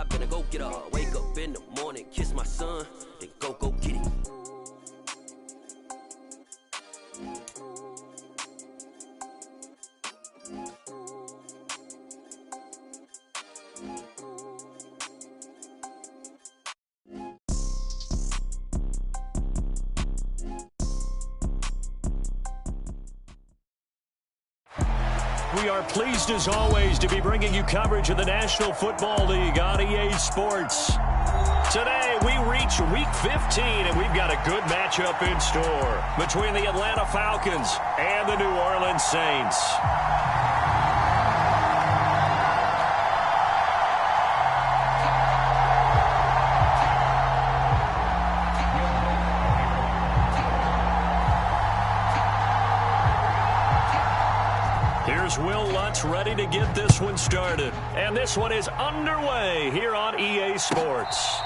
job and I go get her. Wake up in the morning, kiss my son, then go get it. We are pleased, as always, to be bringing you coverage of the National Football League on EA Sports. Today, we reach Week 15, and we've got a good matchup in store between the Atlanta Falcons and the New Orleans Saints. Here's Will Lutz ready to get this one started. And this one is underway here on EA Sports.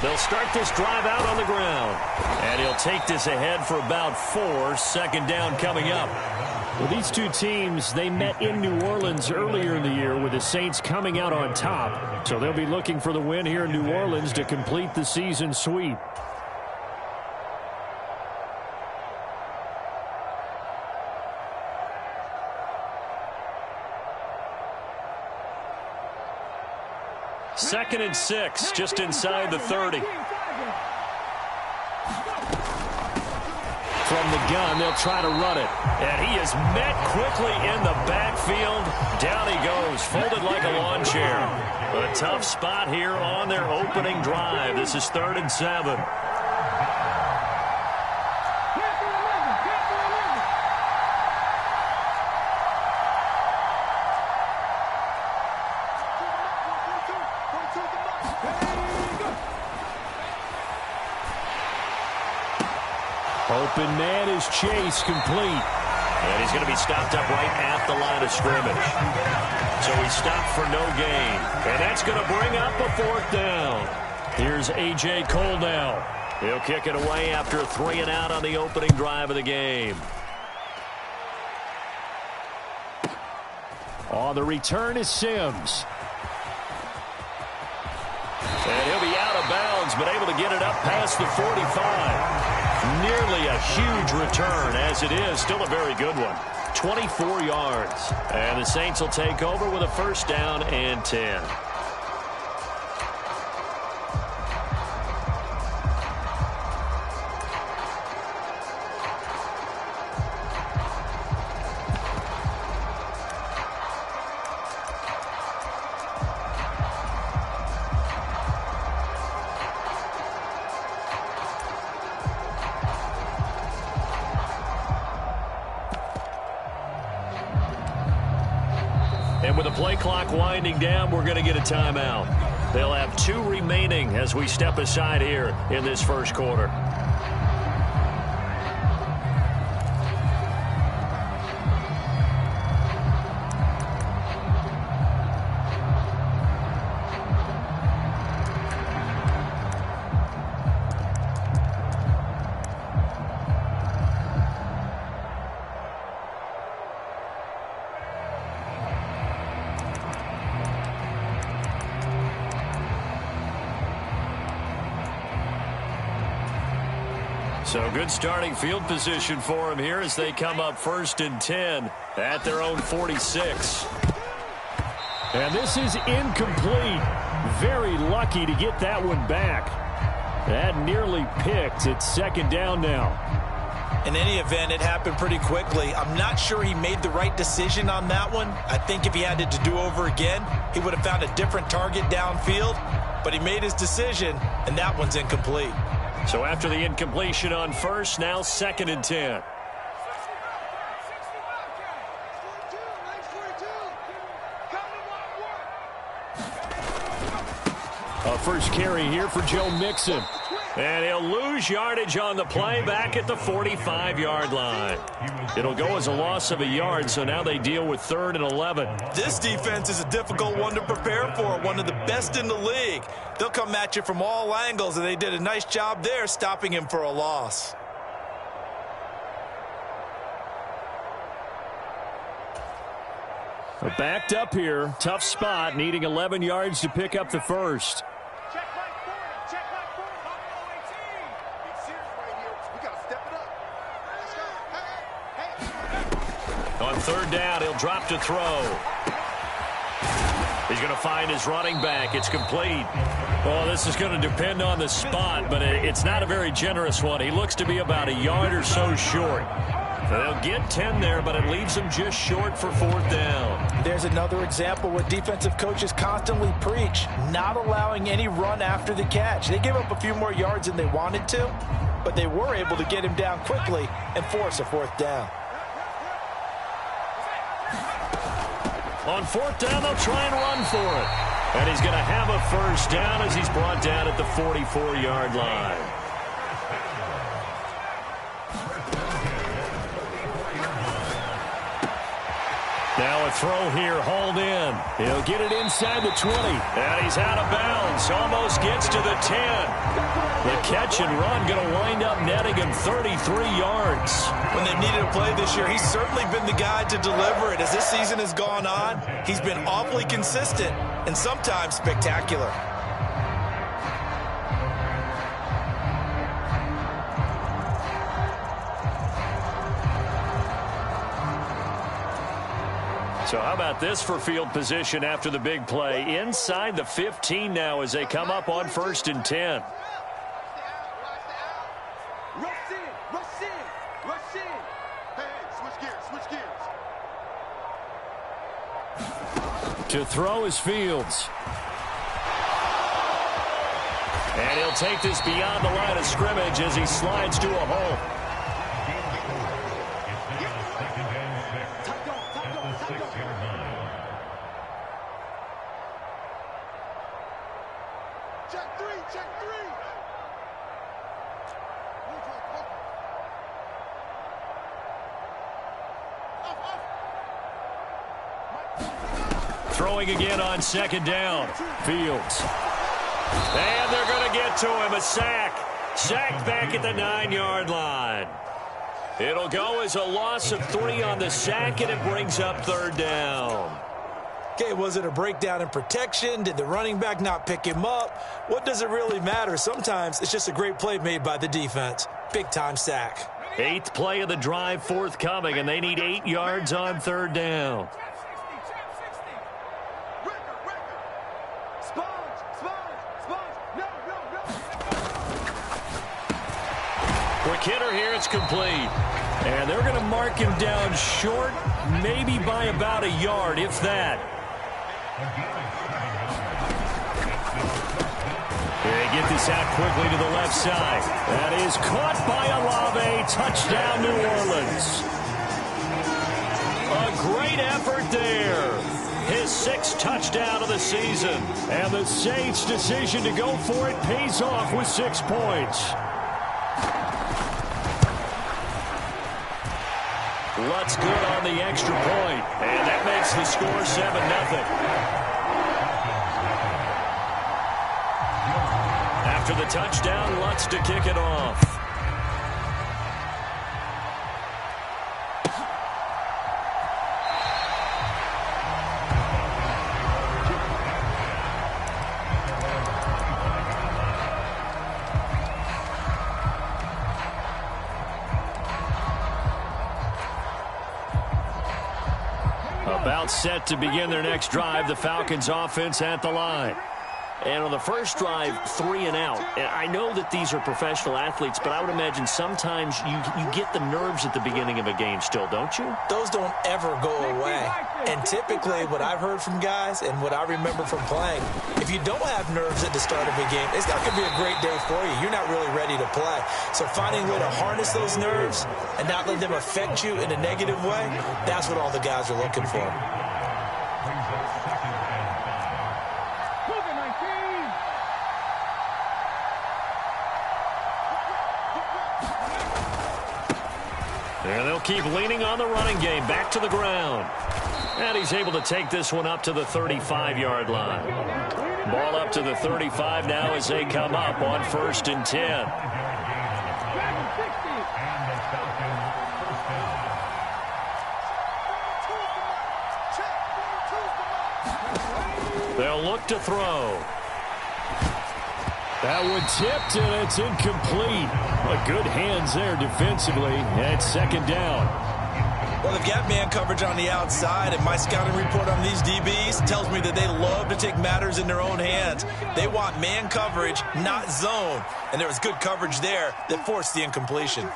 They'll start this drive out on the ground. And he'll take this ahead for about 4. Second down coming up. Well, these two teams, they met in New Orleans earlier in the year with the Saints coming out on top. So they'll be looking for the win here in New Orleans to complete the season sweep. Second and 6, just inside the 30. From the gun, they'll try to run it. And he is met quickly in the backfield. Down he goes, folded like a lawn chair. A tough spot here on their opening drive. This is 3rd and 7. Open man is Chase, complete. And he's going to be stopped up right at the line of scrimmage. So he stopped for no gain. And that's going to bring up a 4th down. Here's A.J. Cole now. He'll kick it away after a 3 and out on the opening drive of the game. On the return is Sims. And he'll be out of bounds, but able to get it up past the 45. Nearly a huge return, as it is. Still a very good one. 24 yards. And the Saints will take over with a 1st down and 10. And with the play clock winding down, we're going to get a timeout. They'll have 2 remaining as we step aside here in this first quarter. So good starting field position for them here as they come up 1st and 10 at their own 46. And this is incomplete. Very lucky to get that one back. That nearly picked. It's 2nd down now. In any event, it happened pretty quickly. I'm not sure he made the right decision on that one. I think if he had it to do over again, he would have found a different target downfield. But he made his decision, and that one's incomplete. So after the incompletion on first, now 2nd and 10. A first carry here for Joe Mixon. And he'll lose yardage on the play back at the 45-yard line. It'll go as a loss of a yard, so now they deal with 3rd and 11. This defense is a difficult one to prepare for, one of the best in the league. They'll come at you from all angles, and they did a nice job there stopping him for a loss. Backed up here, tough spot, needing 11 yards to pick up the first. On 3rd down, he'll drop to throw. He's going to find his running back. It's complete. Well, this is going to depend on the spot, but it's not a very generous one. He looks to be about a yard or so short. So they'll get 10 there, but it leaves them just short for 4th down. There's another example where defensive coaches constantly preach, not allowing any run after the catch. They gave up a few more yards than they wanted to, but they were able to get him down quickly and force a 4th down. On 4th down, they'll try and run for it. And he's going to have a first down as he's brought down at the 44-yard line. Now a throw here, hauled in. He'll get it inside the 20. And he's out of bounds, almost gets to the 10. The catch and run going to wind up netting him 33 yards. When they've needed a play this year, he's certainly been the guy to deliver it. As this season has gone on, he's been awfully consistent and sometimes spectacular. So how about this for field position after the big play? Inside the 15 now as they come up on 1st and 10. To throw is Fields. And he'll take this beyond the line of scrimmage as he slides to a hole. Throwing again on 2nd down. Fields. And they're going to get to him. A sack. Sacked back at the 9-yard line. It'll go as a loss of 3 on the sack, and it brings up 3rd down. Okay, was it a breakdown in protection? Did the running back not pick him up? What does it really matter? Sometimes it's just a great play made by the defense. Big-time sack. 8th play of the drive forthcoming, and they need 8 yards on 3rd down. Quick hitter here, it's complete. And they're going to mark him down short, maybe by about a yard, if that. They get this out quickly to the left side. That is caught by Olave. Touchdown, New Orleans. A great effort there. His 6th touchdown of the season. And the Saints' decision to go for it pays off with 6 points. Lutz good on the extra point. And that makes the score 7-0. After the touchdown, Lutz to kick it off. About set to begin their next drive, the Falcons offense at the line. And on the first drive, 3 and out. And I know that these are professional athletes, but I would imagine sometimes you get the nerves at the beginning of a game still, don't you? Those don't ever go away. And typically what I've heard from guys and what I remember from playing, if you don't have nerves at the start of a game, it's not going to be a great day for you. You're not really ready to play. So finding a way to harness those nerves and not let them affect you in a negative way, that's what all the guys are looking for. And they'll keep leaning on the running game. Back to the ground. And he's able to take this one up to the 35-yard line. Ball up to the 35 now as they come up on 1st and 10. They'll look to throw. That one tipped, and it's incomplete. But good hands there defensively. And it's 2nd down. Well, they've got man coverage on the outside, and my scouting report on these DBs tells me that they love to take matters in their own hands. They want man coverage, not zone. And there was good coverage there that forced the incompletion.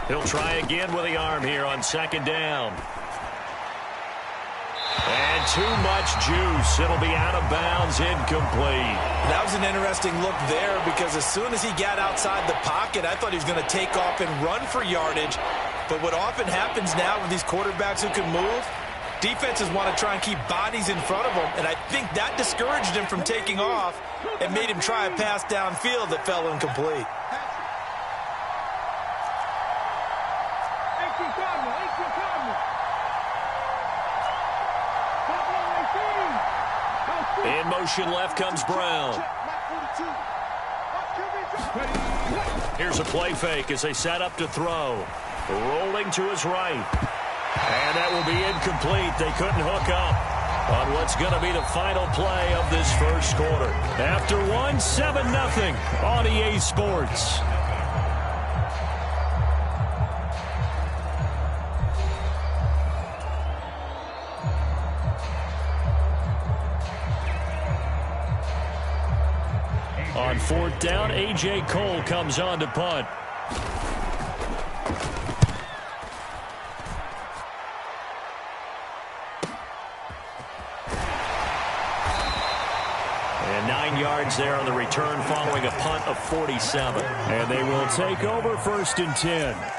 He'll try again with the arm here on 2nd down. And too much juice. It'll be out of bounds, incomplete. That was an interesting look there because as soon as he got outside the pocket, I thought he was going to take off and run for yardage. But what often happens now with these quarterbacks who can move, defenses want to try and keep bodies in front of them, and I think that discouraged him from taking off and made him try a pass downfield that fell incomplete. In motion left comes Brown. Here's a play fake as they set up to throw. Rolling to his right. And that will be incomplete. They couldn't hook up on what's going to be the final play of this first quarter. After one, 7-0 on EA Sports. On 4th down, A.J. Cole comes on to punt. And 9 yards there on the return following a punt of 47. And they will take over 1st and 10.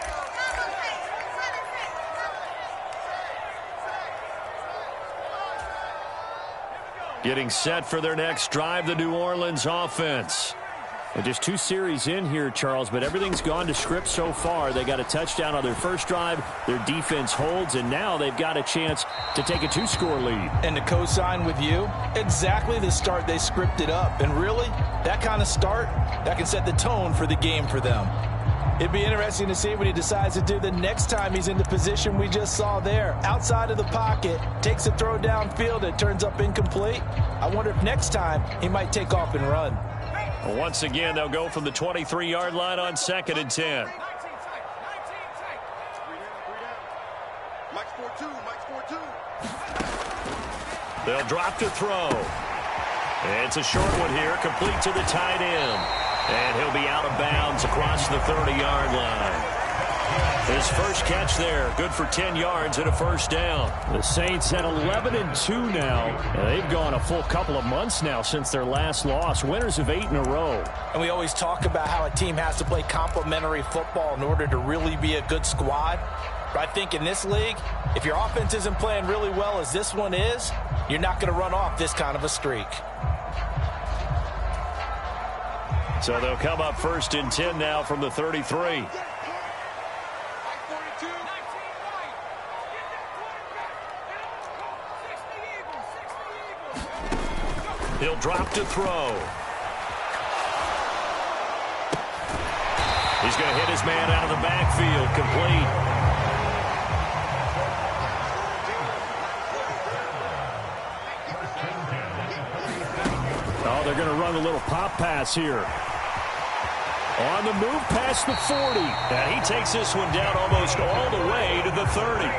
Getting set for their next drive, the New Orleans offense. And just 2 series in here, Charles, but everything's gone to script so far. They got a touchdown on their first drive. Their defense holds, and now they've got a chance to take a 2-score lead. And to co-sign with you, exactly the start they scripted up. And really, that kind of start, that can set the tone for the game for them. It'd be interesting to see what he decides to do the next time he's in the position we just saw there. Outside of the pocket, takes a throw downfield, it turns up incomplete. I wonder if next time he might take off and run. Well, once again, they'll go from the 23-yard line on 2nd and 10. They'll drop to throw. It's a short one here, complete to the tight end. And he'll be out of bounds across the 30-yard line. His first catch there, good for 10 yards and a 1st down. The Saints at 11-2 now. They've gone a full couple of months now since their last loss. Winners of 8 in a row. And we always talk about how a team has to play complementary football in order to really be a good squad. But I think in this league, if your offense isn't playing really well as this one is, you're not going to run off this kind of a streak. So they'll come up 1st and 10 now from the 33. He'll drop to throw. He's going to hit his man out of the backfield, complete. Oh, they're going to run a little pop pass here. On the move past the 40. And he takes this one down almost all the way to the 30.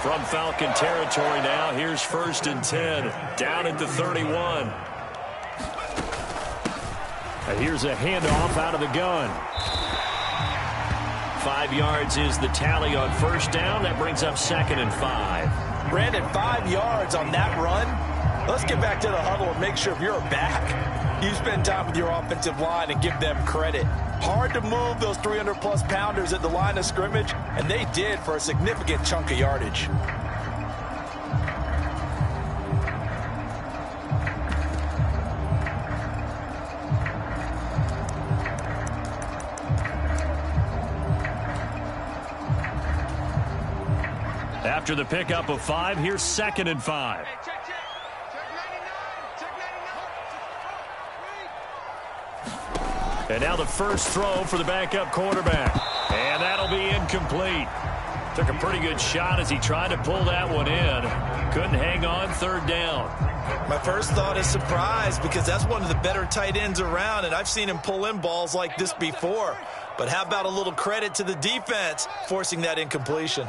From Falcon territory now, here's 1st and 10. Down at the 31. And here's a handoff out of the gun. 5 yards is the tally on 1st down. That brings up 2nd and 5. Brandon, 5 yards on that run. Let's get back to the huddle and make sure if you're back, you spend time with your offensive line and give them credit. Hard to move those 300-plus pounders at the line of scrimmage, and they did for a significant chunk of yardage. After the pickup of 5, here's 2nd and 5. And now the first throw for the backup quarterback. And that'll be incomplete. Took a pretty good shot as he tried to pull that one in. Couldn't hang on 3rd down. My first thought is surprise because that's one of the better tight ends around, and I've seen him pull in balls like this before. But how about a little credit to the defense forcing that incompletion?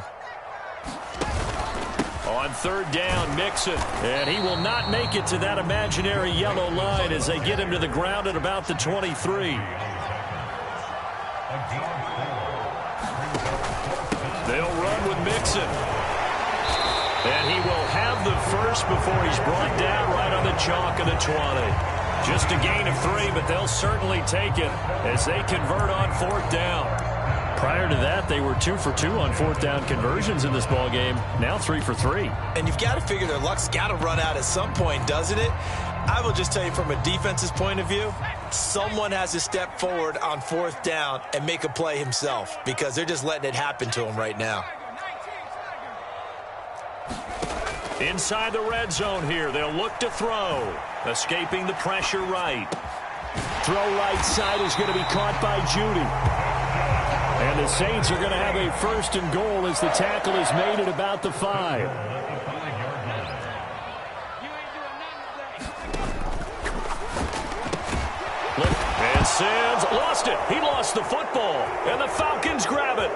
On 3rd down, Mixon. And he will not make it to that imaginary yellow line as they get him to the ground at about the 23. They'll run with Mixon. And he will have the first before he's brought down right on the chalk of the 20. Just a gain of 3, but they'll certainly take it as they convert on 4th down. Prior to that, they were 2 for 2 on 4th down conversions in this ball game. Now 3 for 3. And you've got to figure their luck's got to run out at some point, doesn't it? I will just tell you from a defense's point of view, someone has to step forward on 4th down and make a play himself because they're just letting it happen to him right now. Inside the red zone here, they'll look to throw. Escaping the pressure right. Throw right side is going to be caught by Judy. And the Saints are going to have a 1st and goal as the tackle is made at about the 5. And Sands lost it. He lost the football. And the Falcons grab it.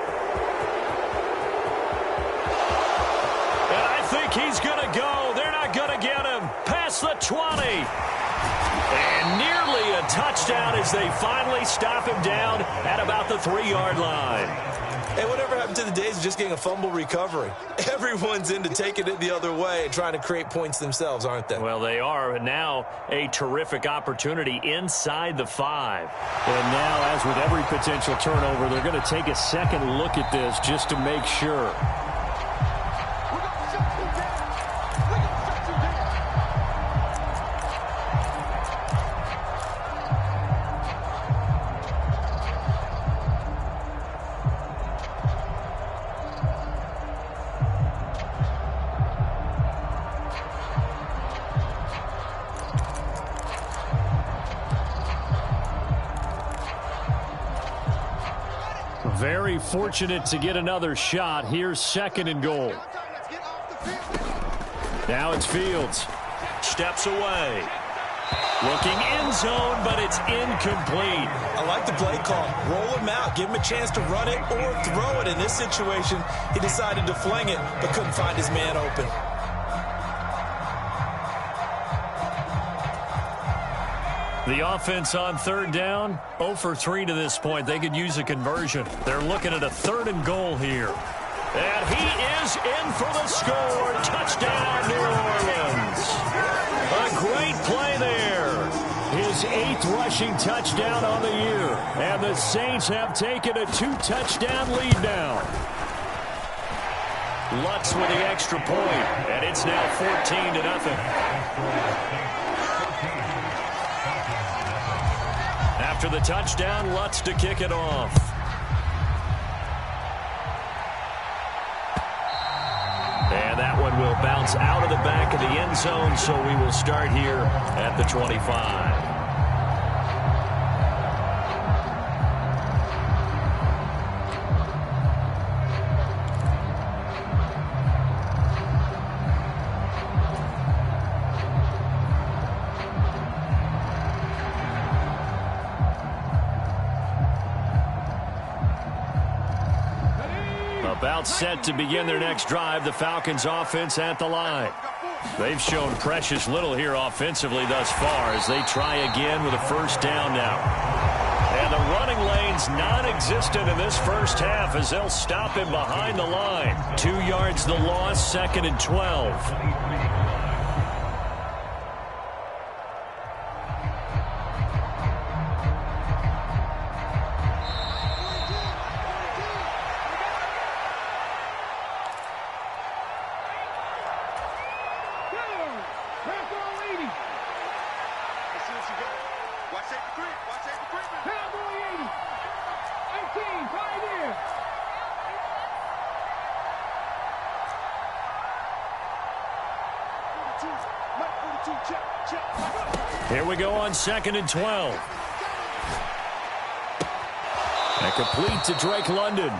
And I think he's going to go. They're not going to get him. Past the 20. And nearly a touchdown as they finally stop him down at about the 3-yard line. Hey, whatever happened to the days of just getting a fumble recovery? Everyone's into taking it the other way and trying to create points themselves, aren't they? Well, they are. And now a terrific opportunity inside the 5. And now, as with every potential turnover, they're going to take a second look at this just to make sure. Very fortunate to get another shot. Here's 2nd and goal. Now it's Fields. Steps away. Looking end zone, but it's incomplete. I like the play call. Roll him out. Give him a chance to run it or throw it. In this situation, he decided to fling it, but couldn't find his man open. The offense on 3rd down, 0 for 3 to this point. They could use a conversion. They're looking at a 3rd and goal here. And he is in for the score. Touchdown, New Orleans. A great play there. His 8th rushing touchdown on the year. And the Saints have taken a 2-touchdown lead now. Lutz with the extra point. And it's now 14-0. After the touchdown, Lutz to kick it off. And that one will bounce out of the back of the end zone, so we will start here at the 25. About set to begin their next drive, the Falcons offense at the line. They've shown precious little here offensively thus far as they try again with a first down now. And the running lane's non-existent in this first half as they'll stop him behind the line. 2 yards the loss, 2nd and 12. Here we go on 2nd and 12. And complete to Drake London.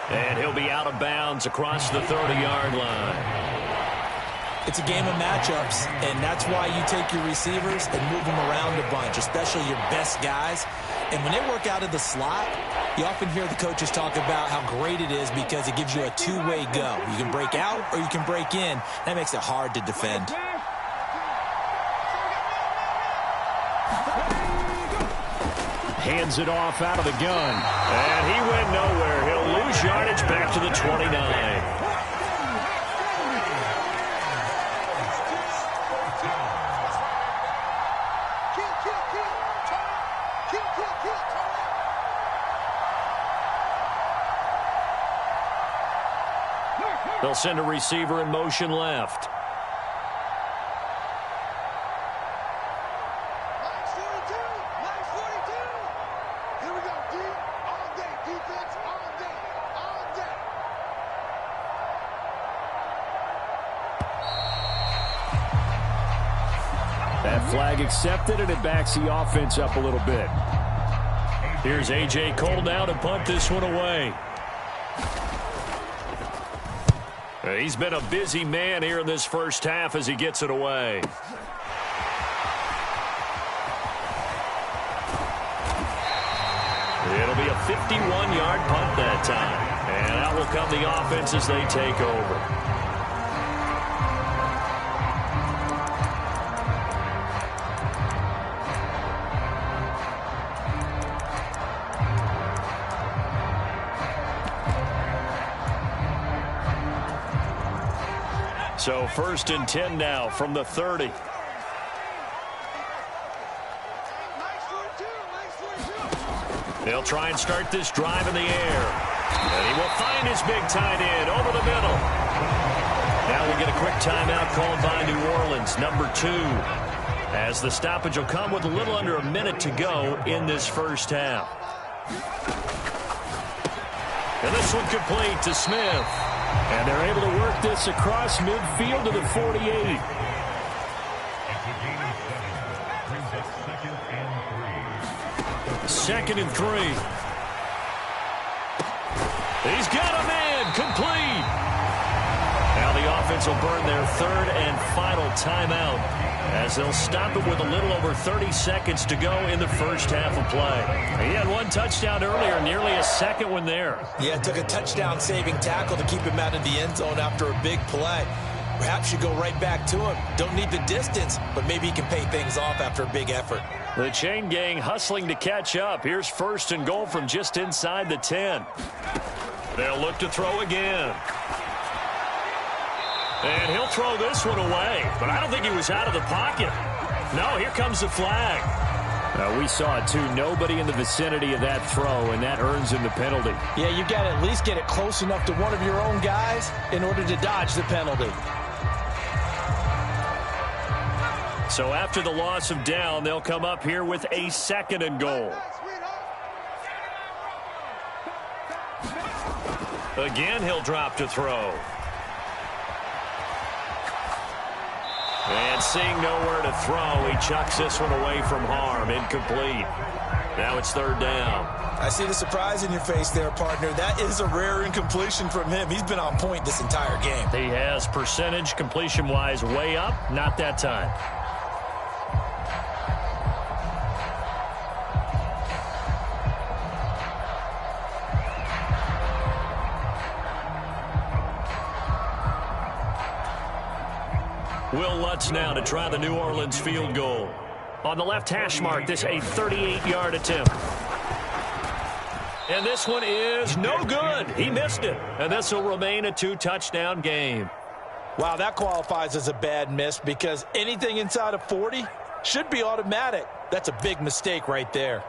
And he'll be out of bounds across the 30-yard line. It's a game of matchups, and that's why you take your receivers and move them around a bunch, especially your best guys. And when they work out of the slot, you often hear the coaches talk about how great it is because it gives you a two-way go. You can break out or you can break in. That makes it hard to defend. Hands it off out of the gun. And he went nowhere. He'll lose yardage back to the 29. They'll send a receiver in motion left. That flag accepted, and it backs the offense up a little bit. Here's A.J. Cole now to punt this one away. He's been a busy man here in this first half as he gets it away. It'll be a 51-yard punt that time. And out will come the offense as they take over. So 1st and 10 now from the 30. They'll try and start this drive in the air. And he will find his big tight end over the middle. Now we get a quick timeout called by New Orleans, number 2. As the stoppage will come with a little under a minute to go in this first half. And this one complete to Smith. And they're able to work this across midfield to the 48. Second and 3. He's got a man complete. Now the offense will burn their 3rd and final timeout as they'll stop it with a little over 30 seconds to go in the first half of play. He had one touchdown earlier, nearly a second one there. Yeah, it took a touchdown-saving tackle to keep him out of the end zone after a big play. Perhaps you go right back to him. Don't need the distance, but maybe he can pay things off after a big effort. The chain gang hustling to catch up. Here's 1st and goal from just inside the 10. They'll look to throw again. And he'll throw this one away. But I don't think he was out of the pocket. No, here comes the flag. We saw it, too. Nobody in the vicinity of that throw, and that earns him the penalty. Yeah, you've got to at least get it close enough to one of your own guys in order to dodge the penalty. So after the loss of down, they'll come up here with a 2nd and goal. Again, he'll drop to throw. And seeing nowhere to throw, he chucks this one away from harm. Incomplete. Now it's 3rd down. I see the surprise in your face there, partner. That is a rare incompletion from him. He's been on point this entire game. He has percentage completion-wise way up. Not that time. Will Lutz now to try the New Orleans field goal. On the left hash mark, this a 38-yard attempt. And this one is no good. He missed it. And this will remain a 2-touchdown game. Wow, that qualifies as a bad miss because anything inside of 40 should be automatic. That's a big mistake right there.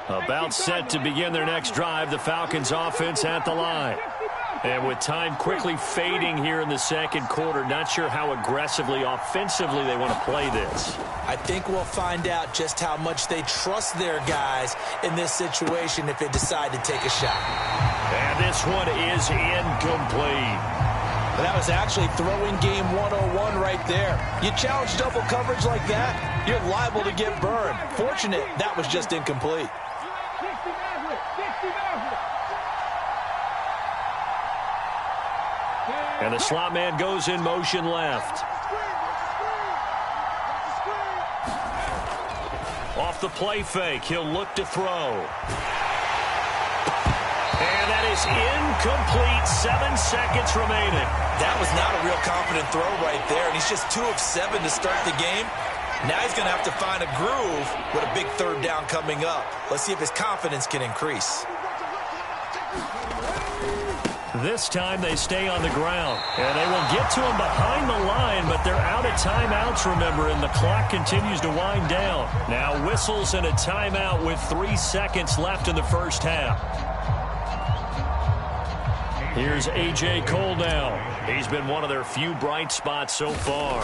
About set to begin their next drive, the Falcons offense at the line. And with time quickly fading here in the second quarter, not sure how aggressively, offensively they want to play this. I think we'll find out just how much they trust their guys in this situation if they decide to take a shot. And this one is incomplete. That was actually throwing game 101 right there. You challenge double coverage like that, you're liable to get burned. Fortunate that was just incomplete. And the slot man goes in motion left. Off the play fake, he'll look to throw. And that is incomplete. 7 seconds remaining. That was not a real confident throw right there, and he's just 2 of 7 to start the game. Now he's going to have to find a groove with a big third down coming up. Let's see if his confidence can increase. This time they stay on the ground, and they will get to him behind the line, but they're out of timeouts, remember, and the clock continues to wind down. Now whistles and a timeout with 3 seconds left in the first half. Here's A.J. Cole now. He's been one of their few bright spots so far.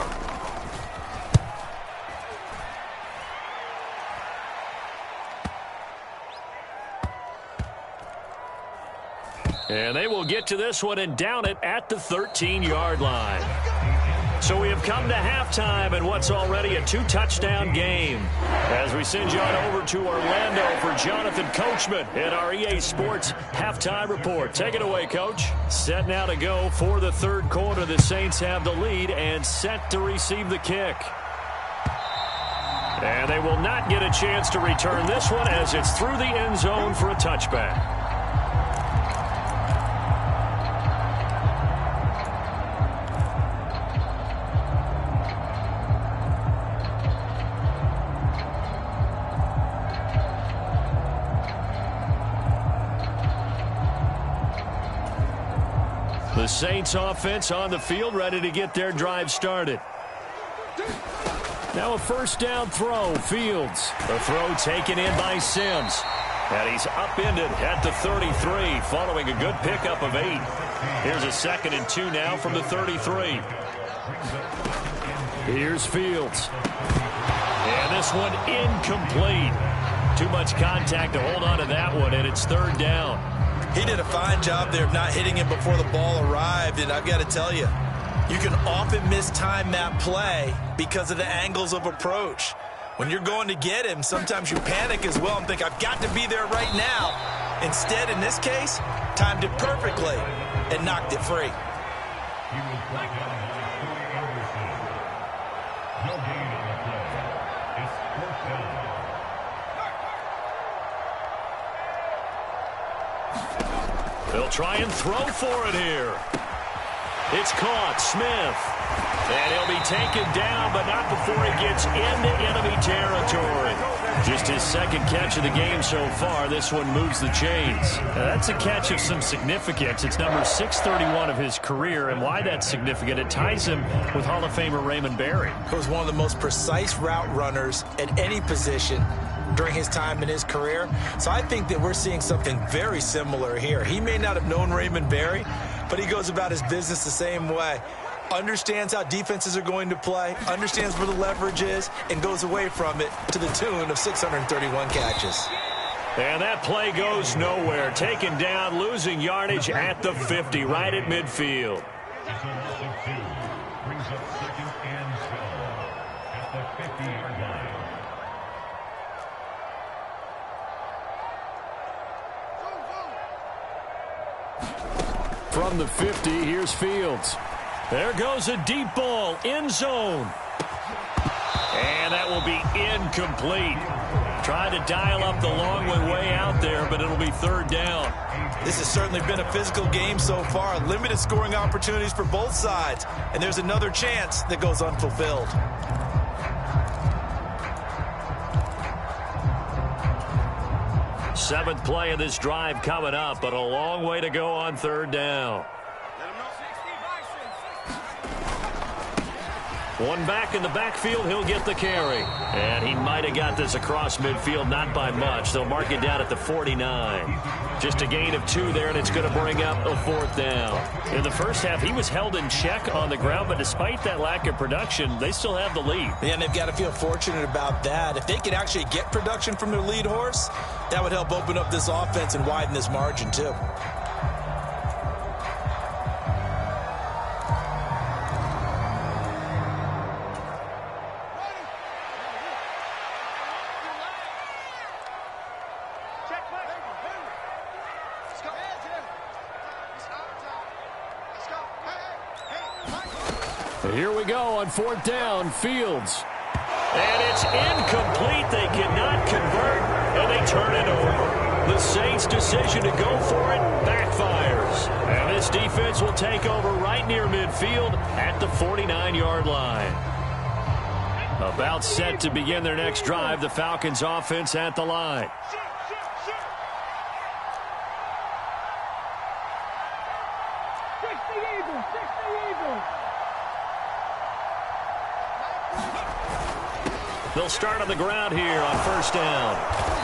And they will get to this one and down it at the 13-yard line. So we have come to halftime in what's already a 2-touchdown game. As we send you on over to Orlando for Jonathan Coachman in our EA Sports Halftime Report. Take it away, Coach. Set now to go for the third quarter. The Saints have the lead and set to receive the kick. And they will not get a chance to return this one as it's through the end zone for a touchback. The Saints offense on the field, ready to get their drive started. Now a first down throw, Fields. The throw taken in by Sims. And he's upended at the 33, following a good pickup of 8. Here's a 2nd and 2 now from the 33. Here's Fields. And this one incomplete. Too much contact to hold on to that one, and it's 3rd down. He did a fine job there of not hitting him before the ball arrived, and I've got to tell you, you can often mistime that play because of the angles of approach. When you're going to get him, sometimes you panic as well and think, I've got to be there right now. Instead, in this case, timed it perfectly and knocked it free. They'll try and throw for it here. It's caught, Smith. And he'll be taken down, but not before he gets into enemy territory. Just his 2nd catch of the game so far. This one moves the chains. Now, that's a catch of some significance. It's number 631 of his career, and why that's significant, it ties him with Hall of Famer Raymond Berry. He was one of the most precise route runners at any position during his time in his career. So I think that we're seeing something very similar here. He may not have known Raymond Berry, but he goes about his business the same way. Understands how defenses are going to play, understands where the leverage is, and goes away from it to the tune of 631 catches. And that play goes nowhere. Taken down, losing yardage at the 50, right at midfield. Brings up 2nd and 12 at the 50-yard line. From the 50, here's Fields. There goes a deep ball, end zone. And that will be incomplete. Tried to dial up the long way out there, but it'll be third down. This has certainly been a physical game so far. Limited scoring opportunities for both sides. And there's another chance that goes unfulfilled. Seventh play of this drive coming up, but a long way to go on third down. One back in the backfield, he'll get the carry. And he might have got this across midfield, not by much. They'll mark it down at the 49. Just a gain of 2 there, and it's going to bring up a fourth down. In the first half, he was held in check on the ground, but despite that lack of production, they still have the lead. Yeah, and they've got to feel fortunate about that. If they could actually get production from their lead horse, that would help open up this offense and widen this margin, too. Here we go on fourth down, Fields. And it's incomplete. They cannot convert, and they turn it over. The Saints' decision to go for it backfires. And this defense will take over right near midfield at the 49-yard line. About set to begin their next drive, the Falcons' offense at the line. They'll start on the ground here on first down.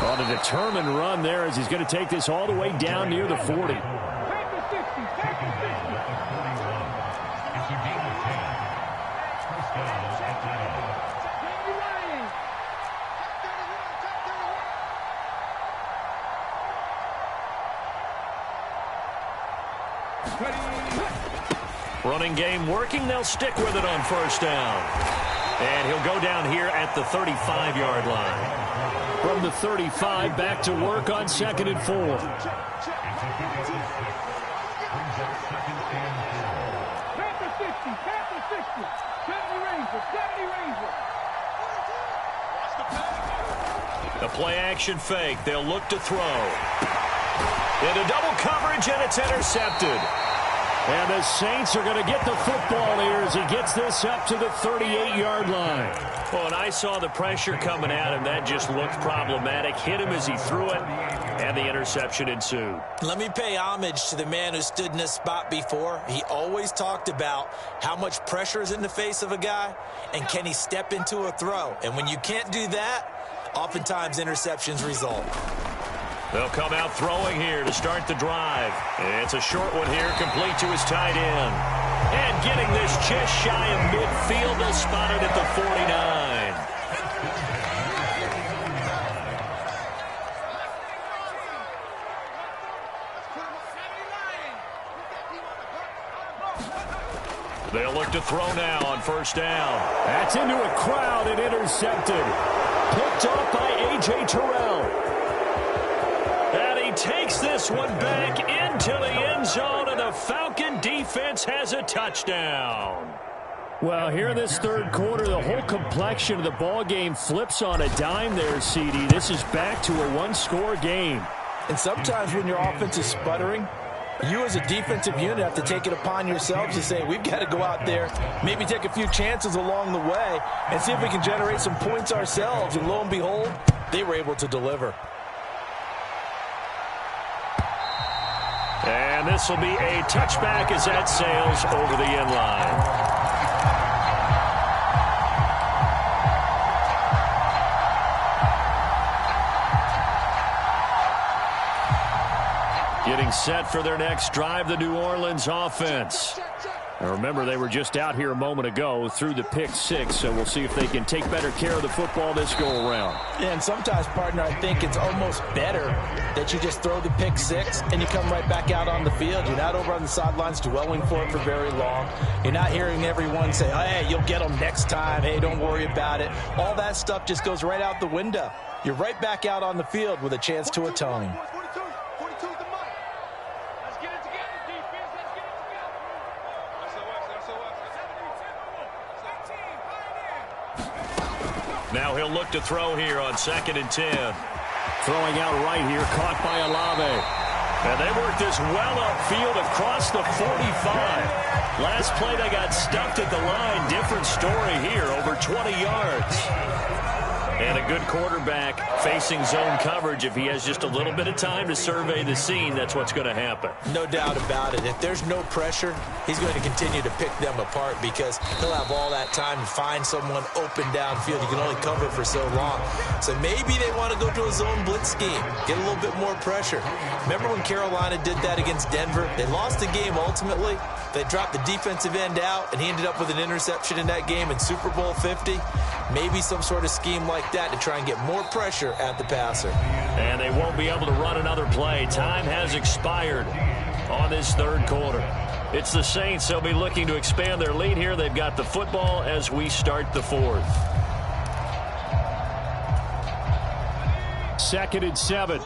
On a determined run there as he's going to take this all the way down near the 40. Running game working. They'll stick with it on first down. And he'll go down here at the 35-yard line. From the 35, back to work on 2nd and 4. The play-action fake. They'll look to throw. Into double coverage, and it's intercepted. And the Saints are going to get the football here as he gets this up to the 38-yard line. Well, and I saw the pressure coming at him. That just looked problematic. Hit him as he threw it, and the interception ensued. Let me pay homage to the man who stood in this spot before. He always talked about how much pressure is in the face of a guy, and can he step into a throw. And when you can't do that, oftentimes interceptions result. They'll come out throwing here to start the drive. It's a short one here, complete to his tight end. And getting this just shy of midfield, they'll spot it at the 49. They'll look to throw now on first down. That's into a crowd and intercepted. Picked off by A.J. Terrell. And he takes this one back into the end zone, and the Falcon defense has a touchdown. Well, here in this third quarter, the whole complexion of the ball game flips on a dime there, CD. This is back to a one-score game. And sometimes when your offense is sputtering, you as a defensive unit have to take it upon yourselves to say, we've got to go out there, maybe take a few chances along the way, and see if we can generate some points ourselves. And lo and behold, they were able to deliver. And this will be a touchback as that sails over the end line. Getting set for their next drive, the New Orleans offense. Now remember, they were just out here a moment ago through the pick six, so we'll see if they can take better care of the football this go-around. Yeah, and sometimes, partner, I think it's almost better that you just throw the pick six and you come right back out on the field. You're not over on the sidelines dwelling for it for very long. You're not hearing everyone say, hey, you'll get them next time. Hey, don't worry about it. All that stuff just goes right out the window. You're right back out on the field with a chance to atone. Now he'll look to throw here on 2nd and 10. Throwing out right here, caught by Olave. And they worked this well upfield across the 45. Last play they got stuffed at the line. Different story here, over 20 yards. And a good quarterback facing zone coverage. If he has just a little bit of time to survey the scene, that's what's going to happen. No doubt about it. If there's no pressure, he's going to continue to pick them apart because he'll have all that time to find someone open downfield. You can only cover for so long. So maybe they want to go to a zone blitz scheme, get a little bit more pressure. Remember when Carolina did that against Denver? They lost the game ultimately. They dropped the defensive end out, and he ended up with an interception in that game in Super Bowl 50. Maybe some sort of scheme like that to try and get more pressure at the passer. And they won't be able to run another play. Time has expired on this third quarter. It's the Saints. They'll be looking to expand their lead here. They've got the football as we start the fourth. 2nd and 7.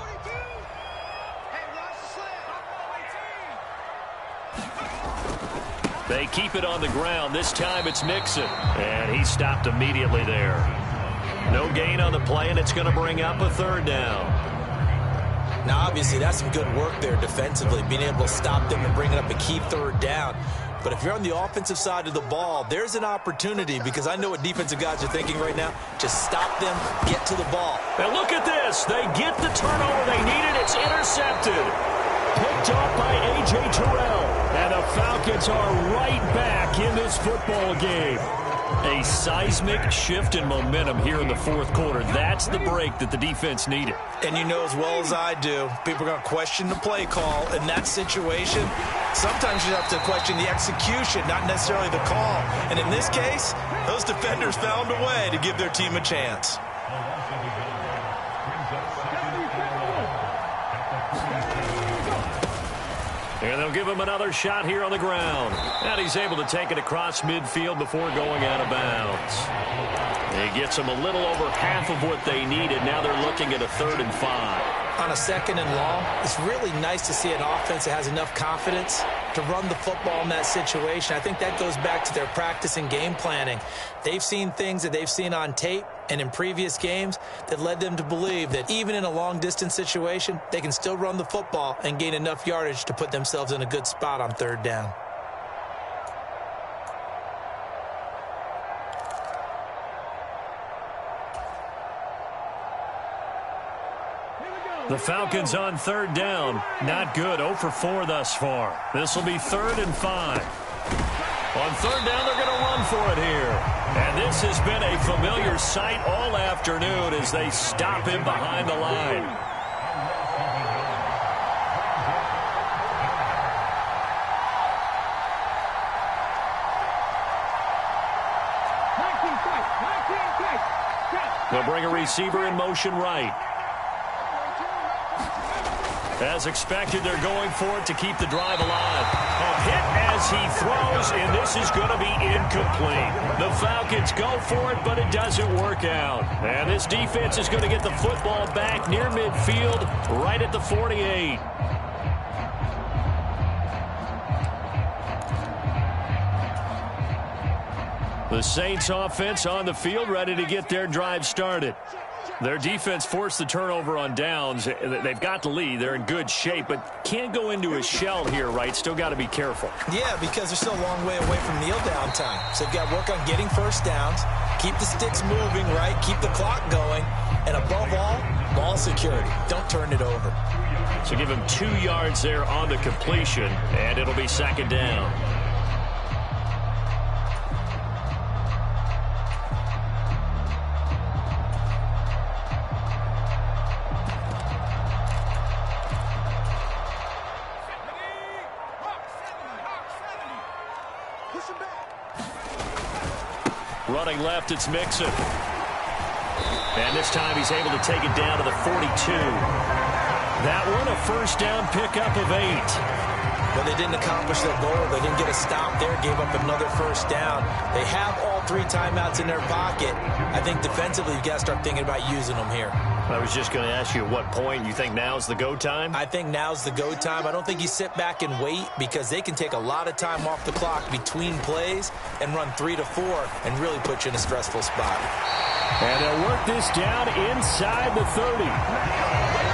They keep it on the ground. This time it's Mixon. And he stopped immediately there. No gain on the play, and it's going to bring up a 3rd down. Now, obviously, that's some good work there defensively, being able to stop them and bring it up a key 3rd down. But if you're on the offensive side of the ball, there's an opportunity because I know what defensive guys are thinking right now. Just stop them, get to the ball. And look at this. They get the turnover they needed. It's intercepted. Picked off by A.J. Terrell. And the Falcons are right back in this football game. A seismic shift in momentum here in the fourth quarter. That's the break that the defense needed. And you know as well as I do, people are going to question the play call in that situation. Sometimes you have to question the execution, not necessarily the call. And in this case, those defenders found a way to give their team a chance. And they'll give him another shot here on the ground. And he's able to take it across midfield before going out of bounds. He gets them a little over half of what they needed. Now they're looking at a 3rd and 5. On a 2nd and long, it's really nice to see an offense that has enough confidence to run the football in that situation. I think that goes back to their practice and game planning. They've seen things that they've seen on tape and in previous games that led them to believe that even in a long-distance situation, they can still run the football and gain enough yardage to put themselves in a good spot on 3rd down. The Falcons on 3rd down. Not good. 0 for 4 thus far. This will be 3rd and 5. On 3rd down, they're going to run for it here. And this has been a familiar sight all afternoon as they stop him behind the line. They'll bring a receiver in motion right. As expected, they're going for it to keep the drive alive. A hit as he throws, and this is going to be incomplete. The Falcons go for it, but it doesn't work out. And this defense is going to get the football back near midfield, right at the 48. The Saints offense on the field, ready to get their drive started. Their defense forced the turnover on downs. They've got the lead. They're in good shape, but can't go into a shell here, right? Still got to be careful. Yeah, because they're still a long way away from kneel down time. So they've got to work on getting first downs, keep the sticks moving, right? Keep the clock going. And above all, ball security. Don't turn it over. So give him 2 yards there on the completion, and it'll be 2nd down. Running left, it's Mixon. And this time he's able to take it down to the 42. That one, a first down pickup of 8. Well, they didn't accomplish their goal. They didn't get a stop there, gave up another first down. They have all got 3 timeouts in their pocket. I think defensively, you've got to start thinking about using them here. I was just going to ask you at what point you think now's the go time? I think now's the go time. I don't think you sit back and wait because they can take a lot of time off the clock between plays and run 3 to 4 and really put you in a stressful spot. And they'll work this down inside the 30.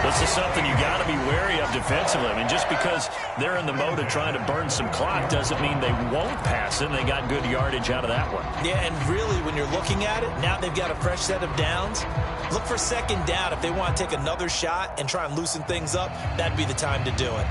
This is something you got to be wary of defensively. I mean, just because they're in the mode of trying to burn some clock doesn't mean they won't pass it, and they got good yardage out of that one. Yeah, and really, when you're looking at it, now they've got a fresh set of downs. Look for second down. If they want to take another shot and try and loosen things up, that'd be the time to do it.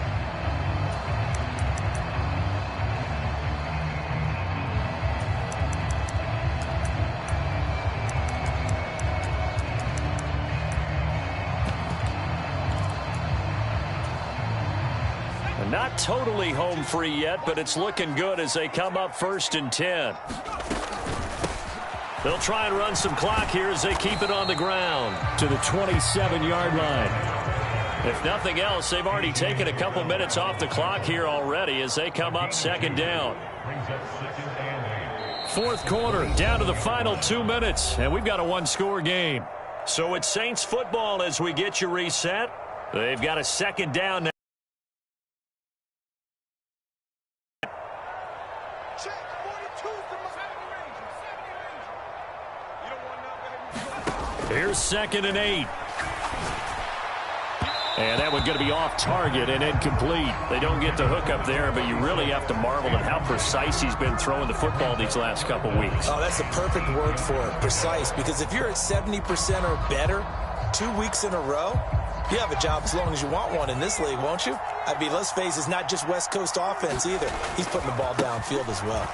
Not totally home free yet, but it's looking good as they come up 1st and 10. They'll try and run some clock here as they keep it on the ground to the 27-yard line. If nothing else, they've already taken a couple minutes off the clock here already as they come up 2nd down. 4th quarter, down to the final 2 minutes, and we've got a 1-score game. So it's Saints football as we get you reset. They've got a 2nd down now. Here's 2nd and 8. And that one's going to be off target and incomplete. They don't get the hook up there, but you really have to marvel at how precise he's been throwing the football these last couple weeks. Oh, that's the perfect word for it, precise. Because if you're at 70% or better 2 weeks in a row, you have a job as long as you want one in this league, won't you? I mean, let's face it, it's not just West Coast offense either. He's putting the ball downfield as well.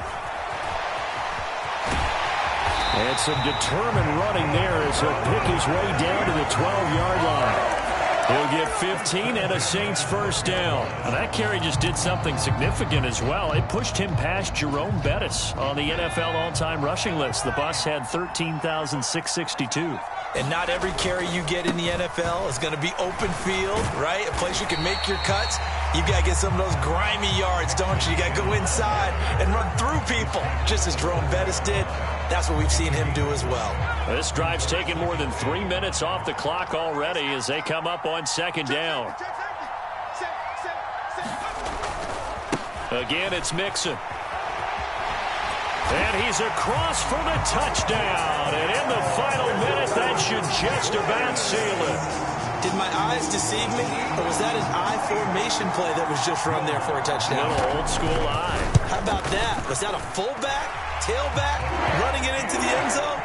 And some determined running there as he'll pick his way down to the 12-yard line. He'll get 15 and a Saints 1st down. Now that carry just did something significant as well. It pushed him past Jerome Bettis on the NFL all-time rushing list. The Bucs had 13,662. And not every carry you get in the NFL is going to be open field, right? A place you can make your cuts. You've got to get some of those grimy yards, don't you? You got to go inside and run through people, just as Jerome Bettis did. That's what we've seen him do as well. This drive's taken more than 3 minutes off the clock already as they come up on 2nd down. Again, it's Mixon. And he's across for the touchdown. And in the final minute, that should just about seal it. Did my eyes deceive me? Or was that an I formation play that was just run there for a touchdown? A little old school eye. How about that? Was that a fullback, tailback, running it into the end zone?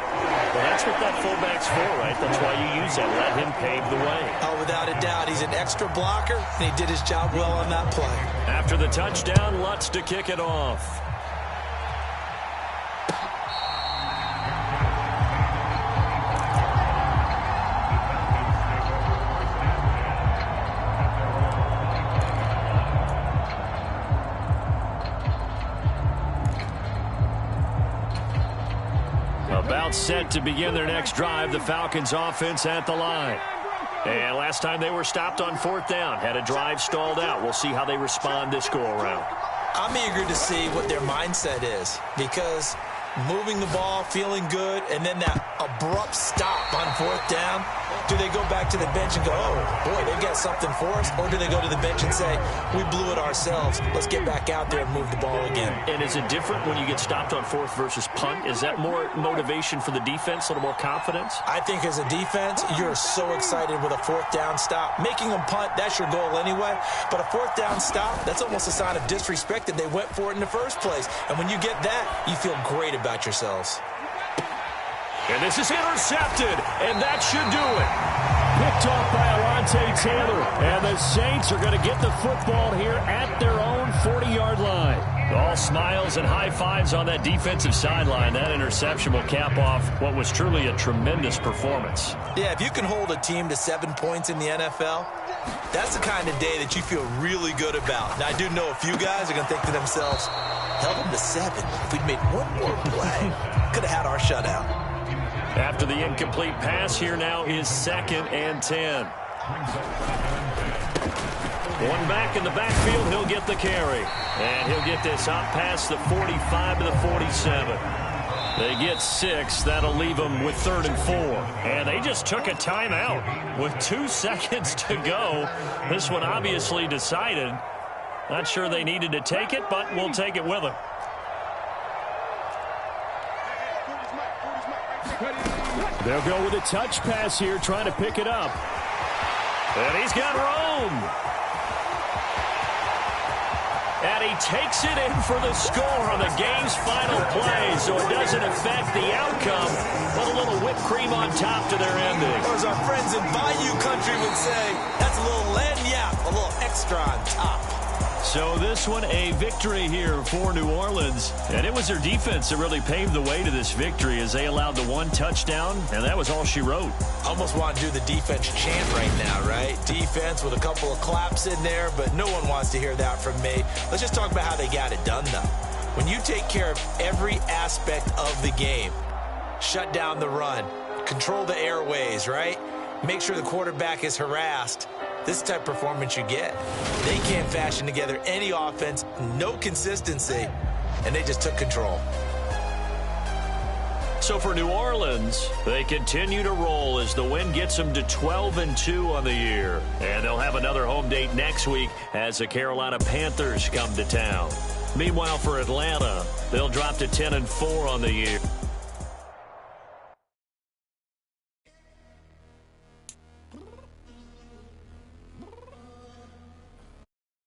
Well, that's what that fullback's for, right? That's why you use that. Let him pave the way. Oh, without a doubt. He's an extra blocker, and he did his job well on that play. After the touchdown, Lutz to kick it off. About set to begin their next drive, the Falcons offense at the line. And last time they were stopped on 4th down, had a drive stalled out. We'll see how they respond this go-around. I'm eager to see what their mindset is because moving the ball, feeling good, and then that abrupt stop on 4th down, do they go back to the bench and go, oh, boy, they've got something for us? Or do they go to the bench and say, we blew it ourselves. Let's get back out there and move the ball again. And is it different when you get stopped on 4th versus punt? Is that more motivation for the defense, a little more confidence? I think as a defense, you're so excited with a 4th down stop. Making them punt, that's your goal anyway. But a 4th down stop, that's almost a sign of disrespect that they went for it in the first place. And when you get that, you feel great about yourselves. And this is intercepted, and that should do it. Picked off by Alontae Taylor, and the Saints are going to get the football here at their own 40-yard line. All smiles and high fives on that defensive sideline. That interception will cap off what was truly a tremendous performance. Yeah, if you can hold a team to 7 points in the NFL, that's the kind of day that you feel really good about. Now, I do know a few guys are going to think to themselves, held them to 7. If we'd made one more play, could have had our shutout. After the incomplete pass, here now is 2nd and 10. One back in the backfield, he'll get the carry. And he'll get this out past the 45 to the 47. They get 6. That'll leave them with 3rd and 4. And they just took a timeout with 2 seconds to go. This one obviously decided. Not sure they needed to take it, but we'll take it with them. They'll go with a touch pass here, trying to pick it up. And he's got room. And he takes it in for the score on the game's final play, so it doesn't affect the outcome, but a little whipped cream on top to their ending. Or as our friends in Bayou Country would say, that's a little lagniappe, a little extra on top. So this one, a victory here for New Orleans. And it was their defense that really paved the way to this victory as they allowed the 1 touchdown, and that was all she wrote. Almost want to do the defense chant right now, right? Defense with a couple of claps in there, but no one wants to hear that from me. Let's just talk about how they got it done, though. When you take care of every aspect of the game, shut down the run, control the airways, right? Make sure the quarterback is harassed. This type of performance you get. They can't fashion together any offense, no consistency, and they just took control. So for New Orleans, they continue to roll as the win gets them to 12-2 on the year. And they'll have another home date next week as the Carolina Panthers come to town. Meanwhile, for Atlanta, they'll drop to 10-4 on the year.